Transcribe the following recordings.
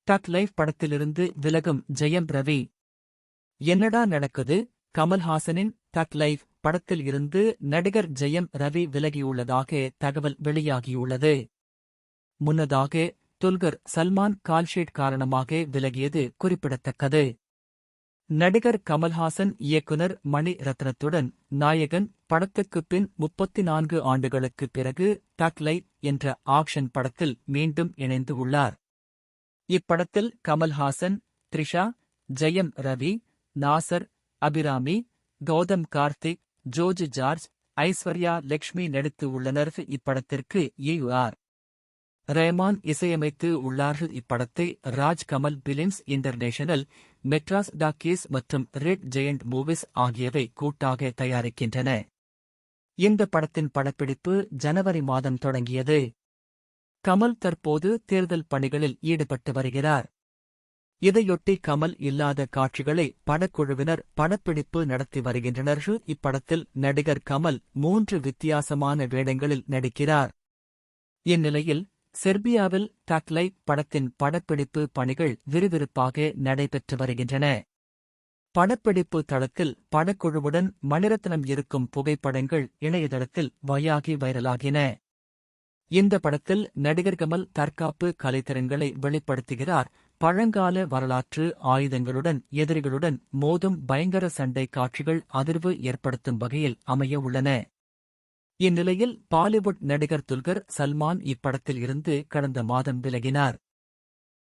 தக் லைஃப் படத்திலிருந்து விலகும் ஜெயம் ரவி. என்னடா நடக்குது? கமல்ஹாசனின் தக் லைஃப் படத்தில் இருந்து நடிகர் ஜெயம் ரவி விலகியுள்ளதாக தகவல் வெளியாகியுள்ளது. முன்னதாக துல்கர் சல்மான் கால்ஷீட் காரணமாக விலகியது குறிப்பிடத்தக்கது. நடிகர் கமல்ஹாசன் இயக்குனர் மணி ரத்னத்துடன் நாயகன் படத்துக்குப் பின் 34 ஆண்டுகளுக்குப் பிறகு தக் லைஃப் என்ற ஆக்ஷன் படத்தில் மீண்டும் இணைந்து உள்ளார். இப்படத்தில் கமல்ஹாசன், த்ரிஷா, ஜெயம் ரவி, நாசர், அபிராமி, கௌதம் கார்த்திக், ஜோர்ஜ் ஜார்ஜ், ஐஸ்வர்யா லட்சுமி நடித்து உள்ளனர். இப்படத்திற்கு ஏ.ஆர். ரஹ்மான் இசையமைத்து உள்ளார்கள். இப்படத்தை Raj Kamal films international, Madras talkies மற்றும் ரெட் ஜெயண்ட் மூவிஸ் ஆகியவை கூட்டாக தயாரிக்கின்றன. இந்த படத்தின் படப்பிடிப்பு ஜனவரி மாதம் தொடங்கியது. கமல் தற்போது தேர்தல் பணிகளில் ஈடுபட்டு வருகிறார். இதையொட்டி கமல் இல்லாத காட்சிகளை படக்குழுவினர் படப்பிடிப்பு நடத்தி வருகின்றனர். இப்படத்தில் நடிகர் கமல் 3 வித்தியாசமான வேடங்களில் நடிக்கிறார். இந்நிலையில் செர்பியாவில் தக் லைஃப் படத்தின் படப்பிடிப்பு பணிகள் விறுவிறுப்பாக நடைபெற்று வருகின்றன. படப்பிடிப்பு தளத்தில் படக்குழுவுடன் மணிரத்னம் இருக்கும் புகைப்படங்கள் இணையதளத்தில் வைரலாகின. இந்த படத்தில் நடிகர் கமல் தற்காப்பு கலைத்திறன்களை வெளிப்படுத்துகிறார். பழங்கால வரலாற்று ஆயுதங்களுடன் எதிரிகளுடன் மோதும் பயங்கர சண்டை காட்சிகள் அதிர்வு ஏற்படுத்தும் வகையில் அமைய உள்ளன. இந்நிலையில் பாலிவுட் நடிகர் துல்கர் சல்மான் இப்படத்தில் இருந்து கடந்த மாதம் விலகினார்.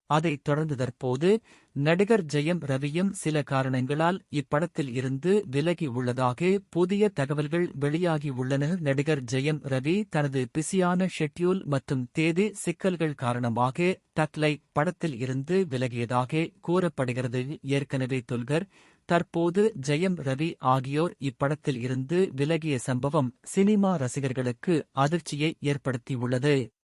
அதைத் தொடர்ந்து தற்போது நடிகர் ஜெயம் ரவியும் சில காரணங்களால் இப்படத்தில் இருந்து விலகி உள்ளதாக புதிய தகவல்கள் வெளியாகி உள்ளன. நடிகர் ஜெயம் ரவி தனது பிஸியான ஷெட்யூல் மற்றும் தேதி சிக்கல்கள் காரணமாக தக் லைஃப் படத்தில் இருந்து விலகியதாக கூறப்படுகிறது. ஏற்கனவே துல்கர், தற்போது ஜெயம் ரவி ஆகியோர் இப்படத்தில் இருந்து விலகிய சம்பவம் சினிமா ரசிகர்களுக்கு அதிர்ச்சியை ஏற்படுத்தியுள்ளது.